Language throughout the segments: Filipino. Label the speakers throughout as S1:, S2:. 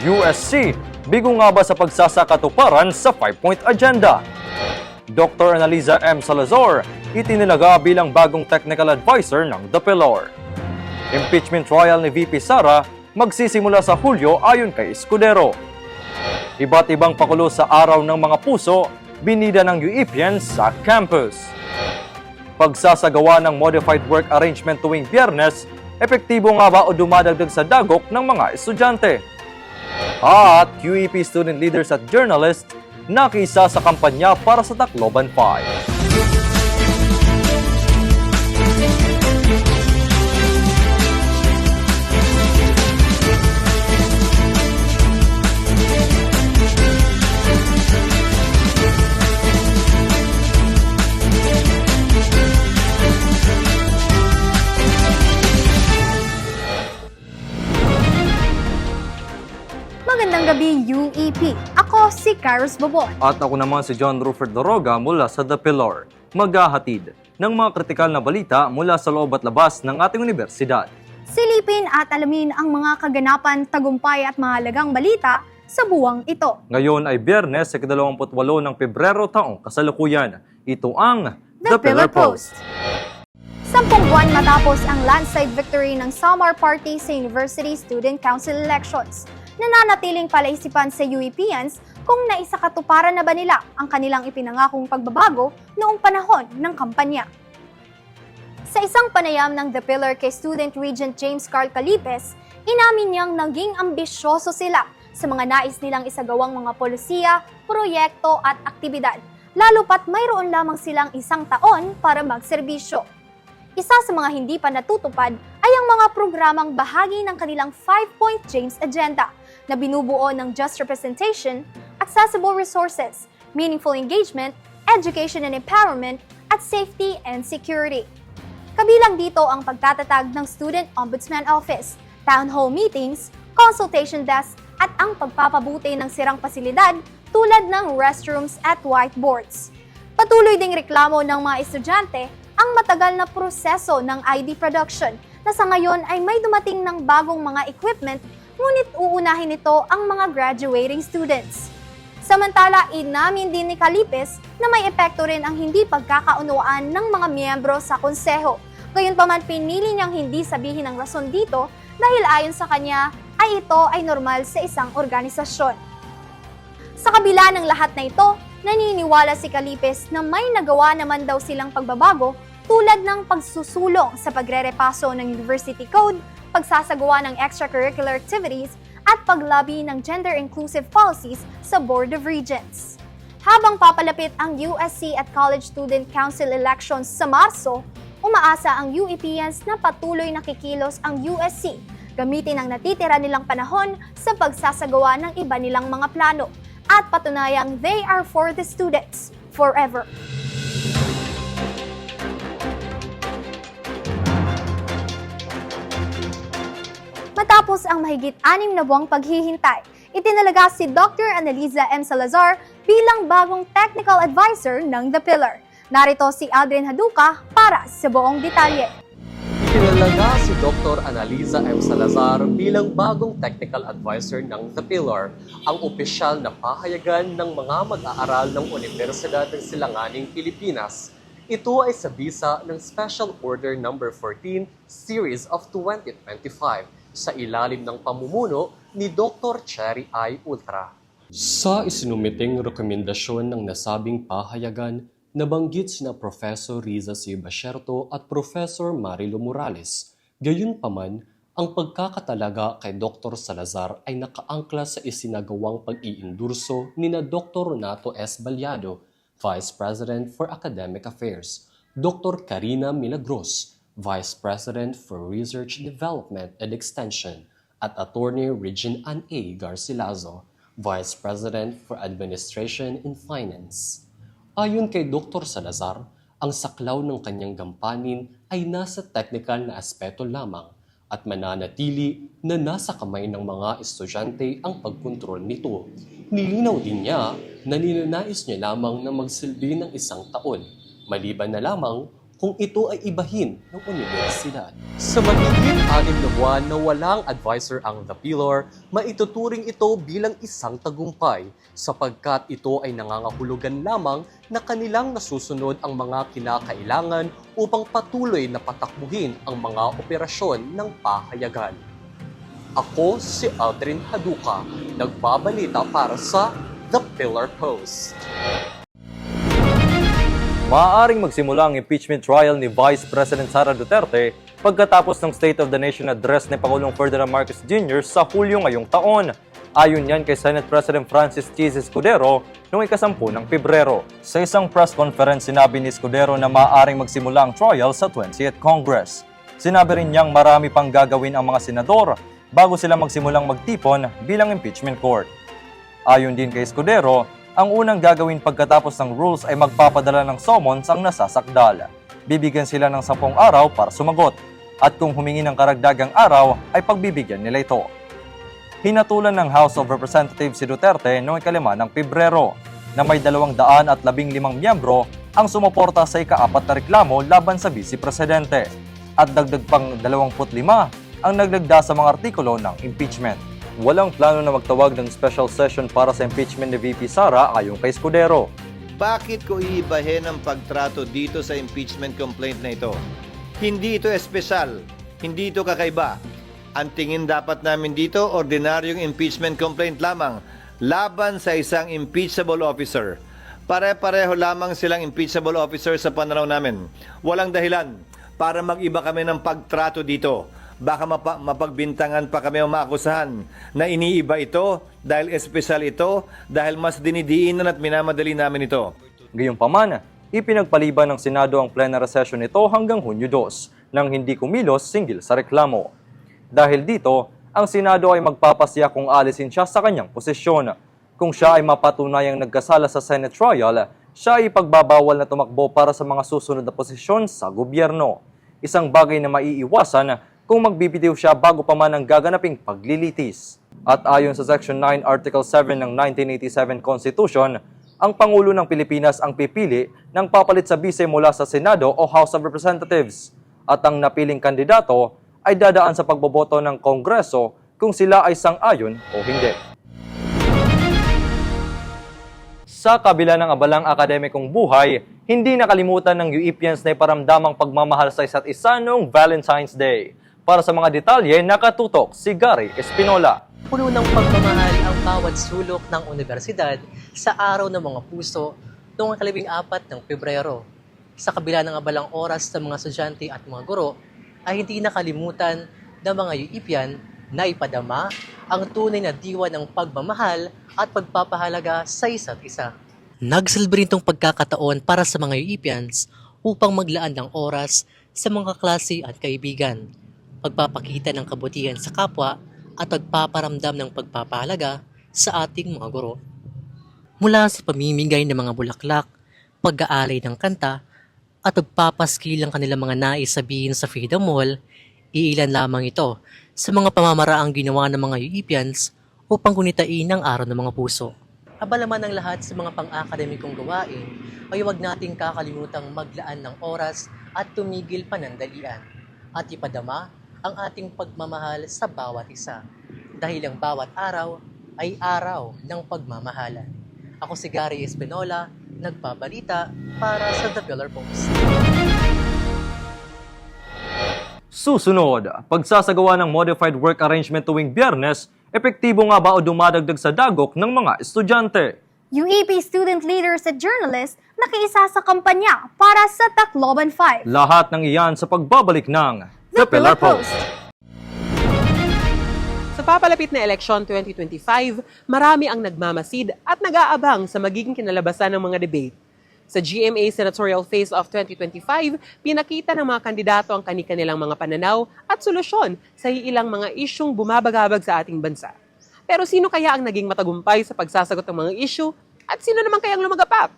S1: USC, bigo nga ba sa pagsasakatuparan sa 5-point agenda? Dr. Analiza M. Salazar, itinilaga bilang bagong technical advisor ng The Pillar. Impeachment trial ni VP Sara, magsisimula sa Hulyo ayon kay Escudero. Iba't ibang pakulo sa araw ng mga puso, binida ng UEPians sa campus. Pagsasagawa ng modified work arrangement tuwing Biyernes, epektibo nga ba o dumadagdag sa dagok ng mga estudyante? At UEP student leaders at journalists nakisa sa kampanya para sa Tacloban 5.
S2: Magandang gabi, UEP. Ako si Kairos Bobon.
S1: At ako naman si John Rufert Doroga mula sa The Pillar, maghahatid ng mga kritikal na balita mula sa loob at labas ng ating universidad.
S2: Silipin at alamin ang mga kaganapan, tagumpay at mahalagang balita sa buwang ito.
S1: Ngayon ay Biyernes, 28 ng Pebrero taong kasalukuyan. Ito ang
S2: The Pillar Post. 10 buwan matapos ang landslide victory ng Samar Party sa University Student Council elections, nananatiling palaisipan sa UEPians kung naisakatuparan na ba nila ang kanilang ipinangakong pagbabago noong panahon ng kampanya. Sa isang panayam ng The Pillar kay Student Regent James Carl Calipes, inamin niyang naging ambisyoso sila sa mga nais nilang isagawang mga polisiya, proyekto at aktibidad, lalo pat mayroon lamang silang 1 taon para magserbisyo. Isa sa mga hindi pa natutupad ay ang mga programang bahagi ng kanilang 5-point James Agenda na binubuo ng just representation, accessible resources, meaningful engagement, education and empowerment, at safety and security. Kabilang dito ang pagtatatag ng Student Ombudsman Office, town hall meetings, consultation desk, at ang pagpapabuti ng sirang pasilidad tulad ng restrooms at whiteboards. Patuloy ding reklamo ng mga estudyante ang matagal na proseso ng ID production na sa ngayon ay may dumating ng bagong mga equipment, ngunit uunahin nito ang mga graduating students. Samantala, inamin din ni Calipes na may epekto rin ang hindi pagkakaunawaan ng mga miyembro sa konseho. Gayunpaman, pinili niyang hindi sabihin ang rason dito dahil ayon sa kanya ay ito ay normal sa isang organisasyon. Sa kabila ng lahat na ito, naniniwala si Calipes na may nagawa naman daw silang pagbabago tulad ng pagsusulong sa pagrerepaso ng University Code, pagsasagawa ng extracurricular activities, at paglabi ng gender-inclusive policies sa Board of Regents. Habang papalapit ang USC at College Student Council elections sa Marso, umaasa ang UEPians na patuloy nakikilos ang USC, gamitin ang natitira nilang panahon sa pagsasagawa ng iba nilang mga plano, at patunayang they are for the students forever. Matapos ang mahigit 6 na buwang paghihintay, itinalaga si Dr. Analiza M. Salazar bilang bagong technical advisor ng The Pillar. Narito si Aldrin Haduka para sa buong detalye.
S3: Itinalaga si Dr. Analiza M. Salazar bilang bagong technical advisor ng The Pillar, ang opisyal na pahayagan ng mga mag-aaral ng Universidad ng Silanganing Pilipinas. Ito ay sa bisa ng Special Order No. 14 Series of 2025 sa ilalim ng pamumuno ni Dr. Cherry I. Ultra. Sa isinumiting rekomendasyon ng nasabing pahayagan, nabanggit sina Professor Riza C. Basierto at Professor Marilo Morales. Gayunpaman, ang pagkakatalaga kay Dr. Salazar ay nakaangkla sa isinagawang pag-iindurso ni na Dr. Renato S. Balyado, Vice President for Academic Affairs, Dr. Karina Milagros, Vice President for Research Development and Extension, at Attorney Regine Ann A. Garcilaso, Vice President for Administration and Finance. Ayon kay Dr. Salazar, ang saklaw ng kanyang gampanin ay nasa technical na aspeto lamang at mananatili na nasa kamay ng mga estudyante ang pagkontrol nito. Nilinaw din niya na ninanais niya lamang na magsilbi ng 1 taon, maliban na lamang kung ito ay ibahin ng universidad. Sa mahigit 6 na buwan na walang advisor ang The Pillar, maituturing ito bilang isang tagumpay sapagkat ito ay nangangahulugan lamang na kanilang nasusunod ang mga kinakailangan upang patuloy na patakbuhin ang mga operasyon ng pahayagan. Ako si Aldrin Haduka, nagbabalita para sa The Pillar Post.
S1: Maaaring magsimula ang impeachment trial ni Vice President Sara Duterte pagkatapos ng State of the Nation Address ni Pangulong Ferdinand Marcos Jr. sa Hulyo ngayong taon. Ayon yan kay Senate President Francis Cheese Escudero noong ika-10 ng Pebrero. Sa isang press conference, sinabi ni Escudero na maaaring magsimula ang trial sa 20th Congress. Sinabi rin niyang marami pang gagawin ang mga senador bago sila magsimulang magtipon bilang impeachment court. Ayon din kay Escudero, ang unang gagawin pagkatapos ng rules ay magpapadala ng summons ang nasasakdal. Bibigyan sila ng 10 araw para sumagot at kung humingi ng karagdagang araw ay pagbibigyan nila ito. Hinatulan ng House of Representatives si Duterte noong ika-5 ng Pebrero na may 215 miyembro ang sumuporta sa ika-4 na reklamo laban sa Vice Presidente at dagdag pang 25 ang naglagda sa mga artikulo ng impeachment. Walang plano na magtawag ng special session para sa impeachment ni VP Sara ayon kay Escudero.
S4: Bakit ko iibahin ang pagtrato dito sa impeachment complaint na ito? Hindi ito espesyal, hindi ito kakaiba. Ang tingin dapat namin dito, ordinaryong impeachment complaint lamang laban sa isang impeachable officer. Pare-pareho lamang silang impeachable officer sa pananaw namin. Walang dahilan para mag-iba kami ng pagtrato dito. Baka mapagbintangan pa kami o maakusahan na iniiba ito dahil espesyal ito, dahil mas dinidiinan at minamadali namin ito.
S1: Gayunpaman, ipinagpaliban ng Senado ang plenary session nito hanggang Hunyo 2 nang hindi kumilos singgil sa reklamo. Dahil dito, ang Senado ay magpapasya kung alisin siya sa kanyang posisyon. Kung siya ay mapatunayang nagkasala sa Senate trial, siya ay ipagbabawal na tumakbo para sa mga susunod na posisyon sa gobyerno. Isang bagay na maiiwasan kung magbibitiw siya bago pa man ang gaganaping paglilitis. At ayon sa Section 9, Article 7 ng 1987 Constitution, ang Pangulo ng Pilipinas ang pipili ng papalit sa bise mula sa Senado o House of Representatives at ang napiling kandidato ay dadaan sa pagboboto ng Kongreso kung sila ay sang-ayon o hindi. Sa kabila ng abalang akademikong buhay, hindi nakalimutan ng UEPians na iparamdamang pagmamahal sa isa't isa noong Valentine's Day. Para sa mga detalye, nakatutok si Gary Espinola.
S5: Puno ng pagmamahal ang bawat sulok ng universidad sa Araw ng Mga Puso noong 14 ng Pebrero. Sa kabila ng abalang oras ng mga estudyante at mga guro, ay hindi nakalimutan ng mga UEPian na ipadama ang tunay na diwa ng pagmamahal at pagpapahalaga sa isa't isa. Nagsilbi rin itong pagkakataon para sa mga UEPians upang maglaan ng oras sa mga klase at kaibigan, pagpapakita ng kabutihan sa kapwa at pagpaparamdam ng pagpapahalaga sa ating mga guro. Mula sa pamimigay ng mga bulaklak, pag-aalay ng kanta, at pagpapaskil ng kanilang mga nais sabihin sa Freedom Mall, iilan lamang ito sa mga pamamaraang ginawa ng mga UEPians upang gunitain ang Araw ng Mga Puso. Abala man ang lahat sa mga pang-akademikong gawain, ay huwag nating kakalimutang maglaan ng oras at tumigil panandalian at ipadama ang ating pagmamahal sa bawat isa dahil ang bawat araw ay araw ng pagmamahalan. Ako si Gary Espinola, nagbabalita para sa The Pillar Post.
S1: Susunod, pagsasagawa ng modified work arrangement tuwing Biyernes, epektibo nga ba o dumadagdag sa dagok ng mga estudyante?
S2: UEP student leaders at journalists nakiisa sa kampanya para sa Tacloban 5.
S1: Lahat ng iyan sa pagbabalik ng
S2: The Pillar Post.
S6: Sa papalapit na eleksyon 2025, marami ang nagmamasid at nag-aabang sa magiging kinalabasan ng mga debate. Sa GMA Senatorial Face of 2025, pinakita ng mga kandidato ang kani-kanilang mga pananaw at solusyon sa ilang mga isyung bumabagabag sa ating bansa. Pero sino kaya ang naging matagumpay sa pagsasagot ng mga isyu at sino naman kayang lumagapak?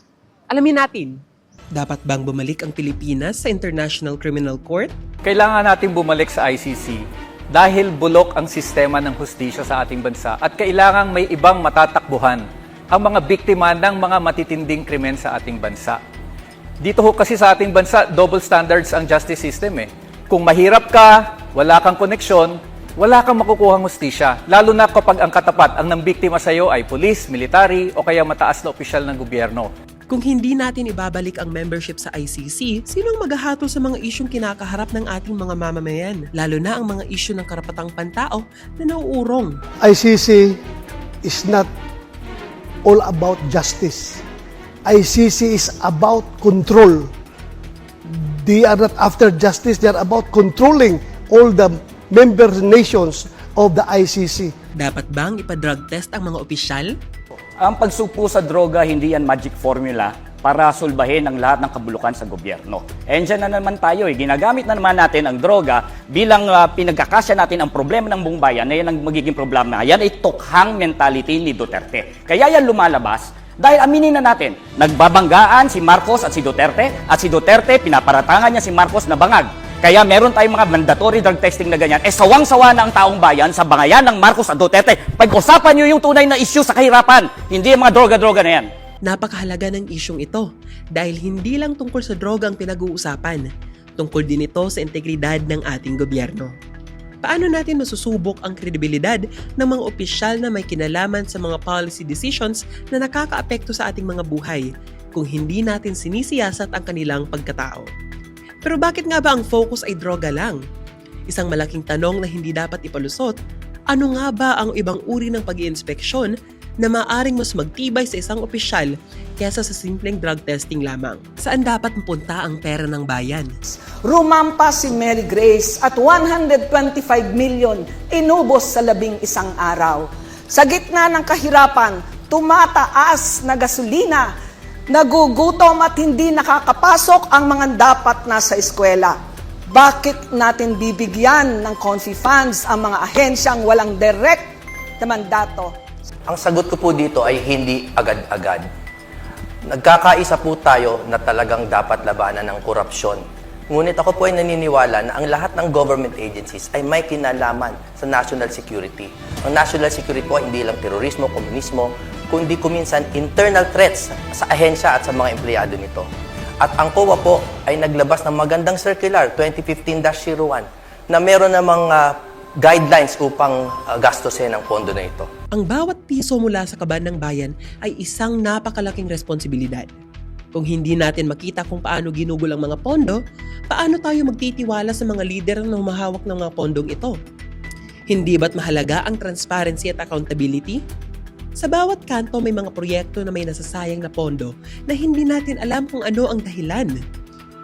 S6: Alamin natin.
S7: Dapat bang bumalik ang Pilipinas sa International Criminal Court?
S8: Kailangan natin bumalik sa ICC dahil bulok ang sistema ng hustisya sa ating bansa at kailangang may ibang matatakbuhan ang mga biktima ng mga matitinding krimen sa ating bansa. Dito ho kasi sa ating bansa, double standards ang justice system eh. Kung mahirap ka, wala kang koneksyon, wala kang makukuhang hustisya. Lalo na kapag ang katapat, ang nambiktima sa iyo ay pulis, military o kaya mataas na opisyal ng gobyerno.
S7: Kung hindi natin ibabalik ang membership sa ICC, sinong maghahatol sa mga isyong kinakaharap ng ating mga mamamayan? Lalo na ang mga isyu ng karapatang pantao na nauurong.
S9: ICC is not all about justice. ICC is about control. They are not after justice, they are about controlling all the member nations of the ICC.
S7: Dapat bang ipa-drug test ang mga opisyal?
S10: Ang pagsugpo sa droga, hindi yan magic formula para sulbahin ang lahat ng kabulukan sa gobyerno. And dyan na naman tayo, ginagamit na naman natin ang droga bilang pinagkakasya natin ang problema ng buong bayan na yan ang magiging problema. Yan ay tukhang mentality ni Duterte. Kaya yan lumalabas dahil aminin na natin, nagbabanggaan si Marcos at si Duterte pinaparatangan niya si Marcos na bangag. Kaya meron tayong mga mandatory drug testing na ganyan. Sawang-sawa na ang taong bayan sa bangayan ng Marcos at Duterte. Pag-usapan nyo yung tunay na issue sa kahirapan, hindi yung mga droga-droga na yan.
S7: Napakahalaga ng isyong ito dahil hindi lang tungkol sa droga ang pinag-uusapan, tungkol din ito sa integridad ng ating gobyerno. Paano natin masusubok ang kredibilidad ng mga opisyal na may kinalaman sa mga policy decisions na nakakaapekto sa ating mga buhay kung hindi natin sinisiyasat ang kanilang pagkatao? Pero bakit nga ba ang focus ay droga lang? Isang malaking tanong na hindi dapat ipalusot, ano nga ba ang ibang uri ng pag-iinspeksyon na maaring mas magtibay sa isang opisyal kesa sa simpleng drug testing lamang? Saan dapat mapunta ang pera ng bayan?
S11: Rumampas si Mary Grace at 125 million inubos sa 11 araw. Sa gitna ng kahirapan, tumataas na gasolina, nagugutom at hindi nakakapasok ang mga dapat nasa eskwela. Bakit natin bibigyan ng confi funds ang mga ahensyang walang direct na mandato?
S12: Ang sagot ko po dito ay hindi agad-agad. Nagkakaisa po tayo na talagang dapat labanan ng korupsyon. Ngunit ako po ay naniniwala na ang lahat ng government agencies ay may kinalaman sa national security. Ang national security po ay hindi lang terorismo, komunismo, kundi kuminsan internal threats sa ahensya at sa mga empleyado nito. At ang COA po ay naglabas ng magandang circular 2015-01 na meron namang guidelines upang gastusin ang pondo na ito.
S7: Ang bawat piso mula sa kaban ng bayan ay isang napakalaking responsibilidad. Kung hindi natin makita kung paano ginugol ang mga pondo, paano tayo magtitiwala sa mga lider na humahawak ng mga pondong ito? Hindi ba't mahalaga ang transparency at accountability? Sa bawat kanto may mga proyekto na may nasasayang na pondo na hindi natin alam kung ano ang dahilan.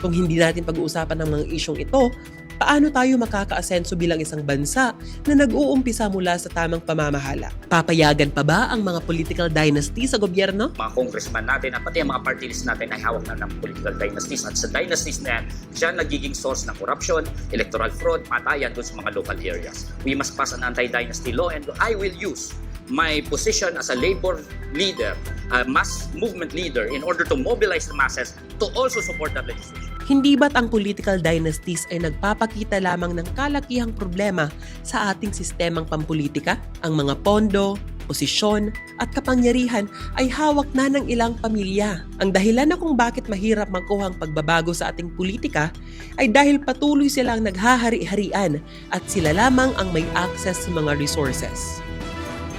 S7: Kung hindi natin pag-uusapan ang mga isyong ito, paano tayo makakaasenso bilang isang bansa na nag-uumpisa mula sa tamang pamamahala? Papayagan pa ba ang mga political dynasty sa gobyerno?
S13: Mga congressman natin at pati ang mga party list natin ay hawak na ng political dynasties. At sa dynasties na yan, dyan nagiging source ng corruption, electoral fraud, patayan doon sa mga local areas. We must pass an anti-dynasty law and I will use my position as a labor leader, a mass movement leader in order to mobilize the masses to also support that legislation.
S7: Hindi ba't ang political dynasties ay nagpapakita lamang ng kalakihang problema sa ating sistemang pampolitika? Ang mga pondo, posisyon, at kapangyarihan ay hawak na ng ilang pamilya. Ang dahilan na kung bakit mahirap magkuha ang pagbabago sa ating politika ay dahil patuloy silang naghahari-harian at sila lamang ang may access sa mga resources.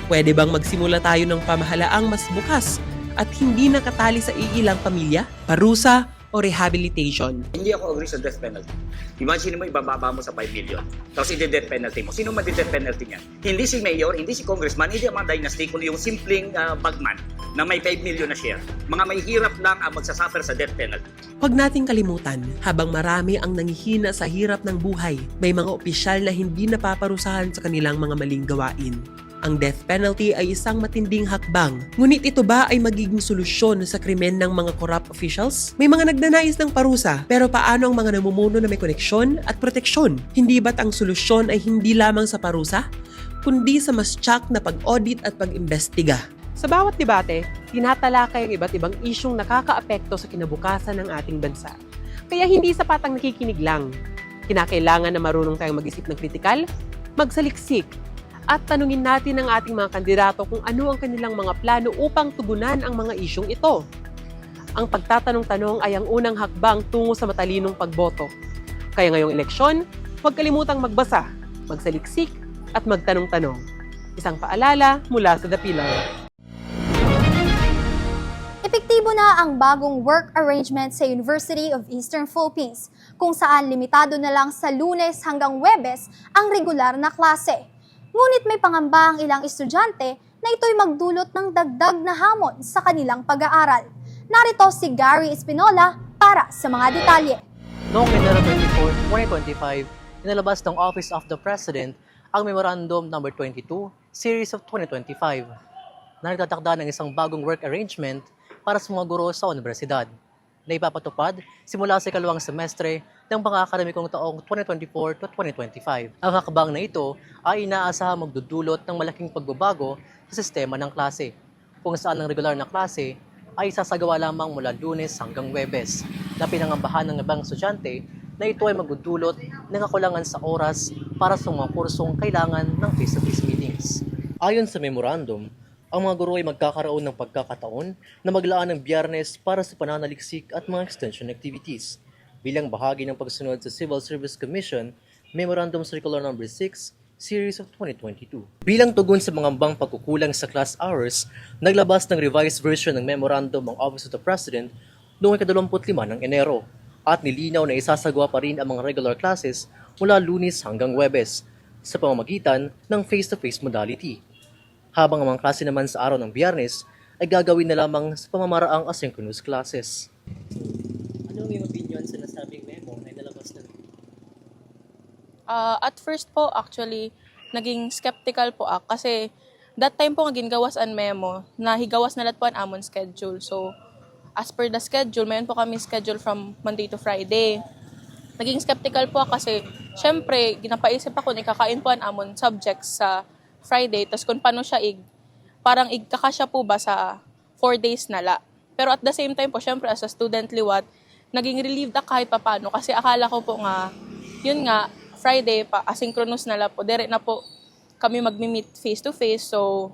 S7: Pwede bang magsimula tayo ng pamahalaang mas bukas at hindi nakatali sa iilang pamilya, parusa, o rehabilitation?
S13: Hindi ako agree sa death penalty. Imagine mo, ibababa mo sa 5 million. Tapos i-death penalty mo. Sino madi-death penalty niyan? Hindi si mayor, hindi si congressman, hindi ang mga dynasty, kundi yung simpleng bagman na may 5 million na share. Mga may hirap lang ang magsasuffer sa death penalty.
S7: Huwag nating kalimutan, habang marami ang nangihina sa hirap ng buhay, may mga opisyal na hindi napaparusahan sa kanilang mga maling gawain. Ang death penalty ay isang matinding hakbang. Ngunit ito ba ay magiging solusyon sa krimen ng mga corrupt officials? May mga nagnanais ng parusa, pero paano ang mga namumuno na may koneksyon at proteksyon? Hindi ba't ang solusyon ay hindi lamang sa parusa, kundi sa mas tiyak na pag-audit at pag-imbestiga?
S6: Sa bawat debate, tinatalakay ang iba't ibang isyong nakakaapekto sa kinabukasan ng ating bansa. Kaya hindi sapat ang nakikinig lang. Kinakailangan na marunong tayong mag-isip ng kritikal, magsaliksik, at tanungin natin ang ating mga kandidato kung ano ang kanilang mga plano upang tugunan ang mga isyong ito. ang pagtatanong-tanong ay ang unang hakbang tungo sa matalinong pagboto. Kaya ngayong eleksyon, huwag kalimutang magbasa, magsaliksik, at magtanong-tanong. Isang paalala mula sa The Pillar.
S2: Epektibo na ang bagong work arrangement sa University of Eastern Philippines, kung saan limitado na lang sa Lunes hanggang Huwebes ang regular na klase. Ngunit may pangamba ang ilang estudyante na ito'y magdulot ng dagdag na hamon sa kanilang pag-aaral. Narito si Gary Espinola para sa mga detalye.
S5: Noong January 24, 2025, inalabas ng Office of the President ang Memorandum No. 22, Series of 2025, na nagtatakda ng isang bagong work arrangement para sa mga guro sa universidad, na ipapatupad simula sa ikalawang semestre ng pang-akademikong taong 2024 to 2025. Ang hakbang na ito ay inaasahang magdudulot ng malaking pagbabago sa sistema ng klase, kung saan ang regular na klase ay sasagawa lamang mula Lunes hanggang Huwebes, na pinangambahan ng ibang estudyante na ito ay magdudulot ng kakulangan sa oras para sa mga kursong kailangan ng face-to-face meetings. Ayon sa memorandum, ang mga guro ay magkakaroon ng pagkakataon na maglaan ng Biyernes para sa pananaliksik at mga extension activities, bilang bahagi ng pagsunod sa Civil Service Commission Memorandum Circular No. 6, Series of 2022. Bilang tugon sa mga ambang pagkukulang sa class hours, naglabas ng revised version ng memorandum ang Office of the President noong 25 ng Enero, at nilinaw na isasagawa pa rin ang mga regular classes mula Lunes hanggang Huwebes sa pamamagitan ng face-to-face modality, habang ang mga klase naman sa araw ng Biyernes ay gagawin na lamang sa pamamaraang asynchronous classes. Ano ang iyong opinion sa nasabing memo na inalabas na?
S14: At first po, actually, naging skeptical po ako kasi that time po nga gingawas ang memo na higawas na lahat po ang amon schedule. So, as per the schedule, mayroon po kami schedule from Monday to Friday. Naging skeptical po ako kasi, syempre, ginapaisip ako na ikakain po ang amon subjects sa Friday, tapos kung paano siya parang igkakasya po ba sa 4 days na la. Pero at the same time po, syempre, as a student liwat, naging relieved ako kahit papano kasi akala ko po nga, yun nga, Friday pa, asynchronous na la po, dire na po kami mag-meet face-to-face. So,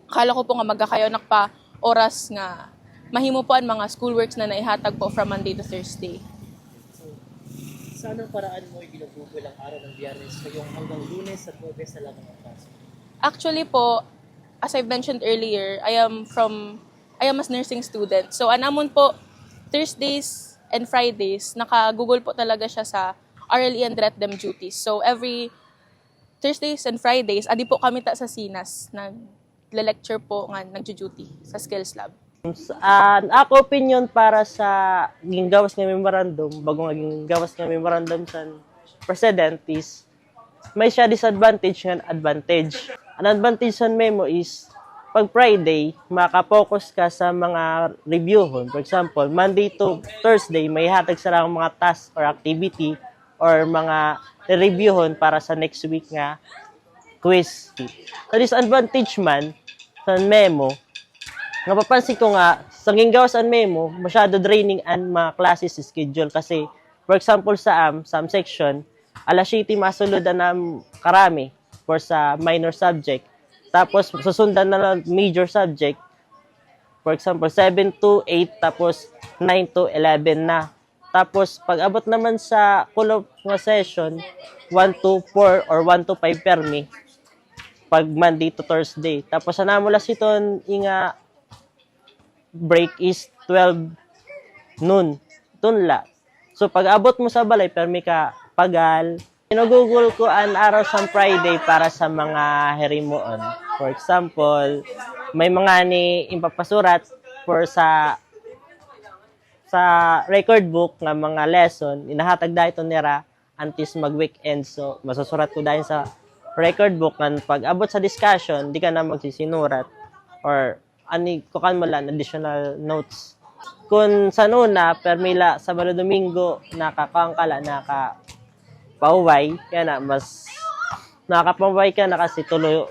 S14: akala ko po nga magkakayonak pa oras nga mahimo po ang mga schoolworks na naihatag po from Monday to Thursday.
S5: So, saan ang paraan mo ginugugol ang araw ng Biyernes ngayong hanggang Lunes at Huwebes na lamang ang klase?
S14: Actually po, as I've mentioned earlier, I am a nursing student. So, anamon po, Thursdays and Fridays, naka-google po talaga siya sa RLE and RETDEM duties. So, every Thursdays and Fridays, adi po kami sa SINAS, nag-lecture po nga, nag-duty sa Skills Lab.
S15: Ako opinion para sa gingawas nga memorandum, bagong naging gawas nga memorandum sa President is may siya disadvantage and advantage. An advantage sa memo is pag Friday, makapokus ka sa mga reviewon. For example, Monday to Thursday, may hatag sa lang mga task or activity or mga reviewon para sa next week nga quiz. Sa disadvantage man sa memo, napapansin ko nga, sa gingawas ang memo, masyado draining ang mga classes schedule kasi, for example, sa some section, alas 7 masulod na karami for sa minor subject. Tapos, susundan na lang major subject. For example, 7 to 8, tapos 9 to 11 na. Tapos, pag abot naman sa kulo nga session, 1 to 4 or 1 to 5 permi, pag Monday to Thursday. Tapos, anamula siton, inga, break is 12 noon. Tunla. So, pag abot mo sa balay, permi ka pagal. Ginugugol ko ang araw sa Friday para sa mga herimuon. For example, may mga ni impapasurat for sa record book nga mga lesson, inahatag dahil ito nira antes mag-weekend. So, masusurat ko dahil sa record book nga pag abot sa discussion, di ka na magsisinurat or ani kukan mo lang additional notes. Kung sa nuna, permila Sabado Domingo, nakakangkala, pauway, kaya na mas nakakapaway ka na kasi tuloy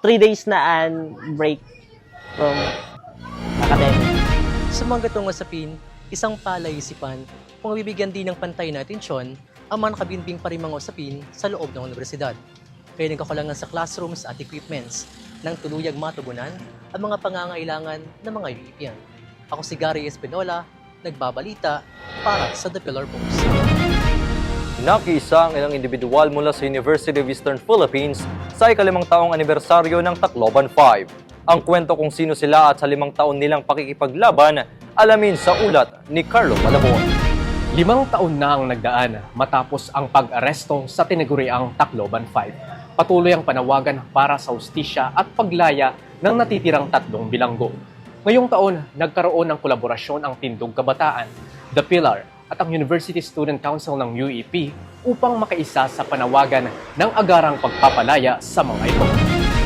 S15: 3 days na an break from academic.
S5: Sa mga gatong usapin, isang palaisipan kung bibigyan din ng pantay na atensyon ang mga nakabinbing pa rin mga usapin sa loob ng universidad. Kaya nagkakulangan sa classrooms at equipments nang tuluyang matugunan ang mga pangangailangan ng mga UEPian. Ako si Gary Espinola nagbabalita para sa The Pillar Post.
S1: Nakiisa ang ilang individual mula sa University of Eastern Philippines sa ika-5 taong anibersaryo ng Tacloban 5. Ang kwento kung sino sila at sa 5 taon nilang pakikipaglaban, alamin sa ulat ni Carlo Malabon.
S3: 5 taon na ang nagdaan matapos ang pag-aresto sa tinaguriang Tacloban 5. Patuloy ang panawagan para sa hustisya at paglaya ng natitirang 3 bilanggo. Ngayong taon, nagkaroon ng kolaborasyon ang Tindog Kabataan, The Pillar at ang University Student Council ng UEP upang makaisa sa panawagan ng agarang pagpapalaya sa mga ito.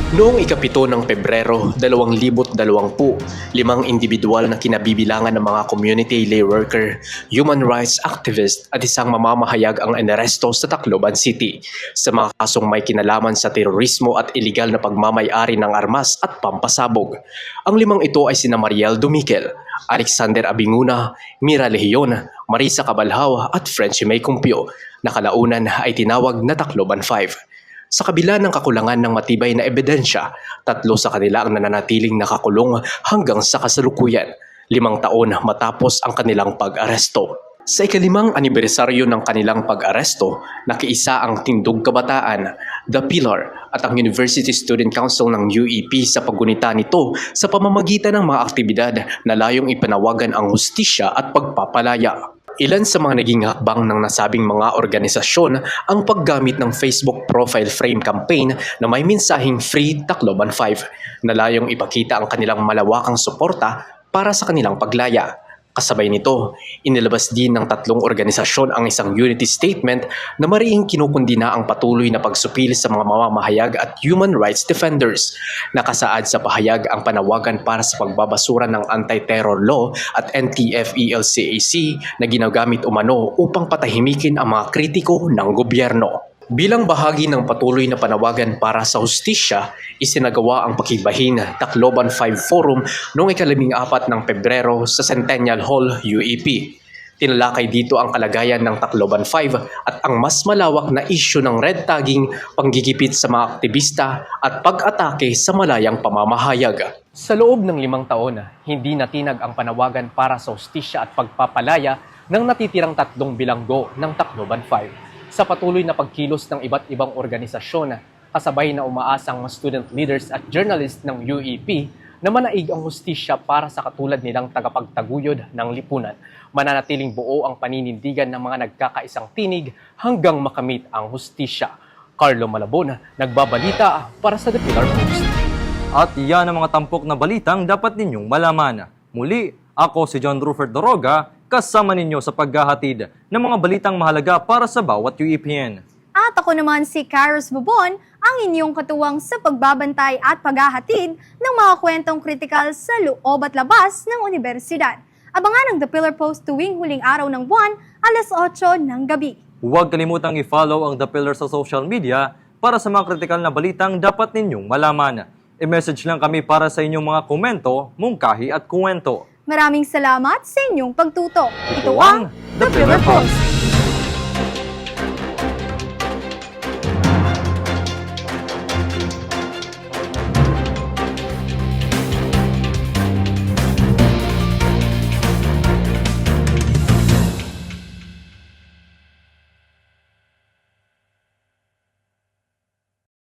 S3: Noong ika-7 ng Pebrero 2020, 5 individual na kinabibilangan ng mga community lay worker, human rights activist at isang mamamahayag ang inaresto sa Tacloban City sa mga kasong may kinalaman sa terorismo at iligal na pagmamay-ari ng armas at pampasabog. Ang 5 ito ay sina Mariel Dumiquel, Alexander Abinguna, Mira Lehion, Marisa Cabalhao at Frenchie May Cumpio na kalaunan ay tinawag na Tacloban 5. Sa kabila ng kakulangan ng matibay na ebidensya, 3 sa kanila ang nananatiling nakakulong hanggang sa kasalukuyan, 5 taon matapos ang kanilang pag-aresto. Sa ika-5 anibersaryo ng kanilang pag-aresto, nakiisa ang Tindog Kabataan, The Pillar at ang University Student Council ng UEP sa paggunita nito sa pamamagitan ng mga aktibidad na layong ipanawagan ang hustisya at pagpapalaya. Ilan sa mga naging hakbang ng nasabing mga organisasyon ang paggamit ng Facebook Profile Frame Campaign na may mensaheng Free Tacloban 5 na layong ipakita ang kanilang malawakang suporta para sa kanilang paglaya. Kasabay nito, inilabas din ng 3 organisasyon ang isang unity statement na mariing kinukundina ang patuloy na pagsupil sa mga mamamahayag at human rights defenders. Nakasaad sa pahayag ang panawagan para sa pagbabasura ng anti-terror law at NTF-ELCAC na ginagamit umano upang patahimikin ang mga kritiko ng gobyerno. Bilang bahagi ng patuloy na panawagan para sa hustisya, isinagawa ang Pakibahin Tacloban 5 Forum noong ika-14 ng Pebrero sa Centennial Hall, UEP. Tinalakay dito ang kalagayan ng Tacloban 5 at ang mas malawak na isyu ng red tagging, panggigipit sa mga aktivista at pag-atake sa malayang pamamahayag. Sa loob ng 5 taon, hindi natinag ang panawagan para sa hustisya at pagpapalaya ng natitirang 3 bilanggo ng Tacloban 5. Sa patuloy na pagkilos ng iba't ibang organisasyon, kasabay na umaasang mga student leaders at journalists ng UEP na manaig ang hustisya para sa katulad nilang tagapagtaguyod ng lipunan. Mananatiling buo ang paninindigan ng mga nagkakaisang tinig hanggang makamit ang hustisya. Carlo Malabon, nagbabalita para sa The Pillar Post.
S1: At iyan ang mga tampok na balitang dapat ninyong malaman. Muli, ako si John Rufert Doroga, kasama ninyo sa paghahatid ng mga balitang mahalaga para sa bawat UEPN.
S2: At ako naman si Kairos Bubon, ang inyong katuwang sa pagbabantay at paghahatid ng mga kwentong kritikal sa loob at labas ng universidad. Abangan ang The Pillar Post tuwing huling araw ng buwan, alas 8 ng gabi.
S1: Huwag kalimutang i-follow ang The Pillar sa social media para sa mga kritikal na balitang dapat ninyong malaman. I-message lang kami para sa inyong mga komento, mungkahi at kuwento.
S2: Maraming salamat sa inyong pagtutok. Ito ang The Pillar Post.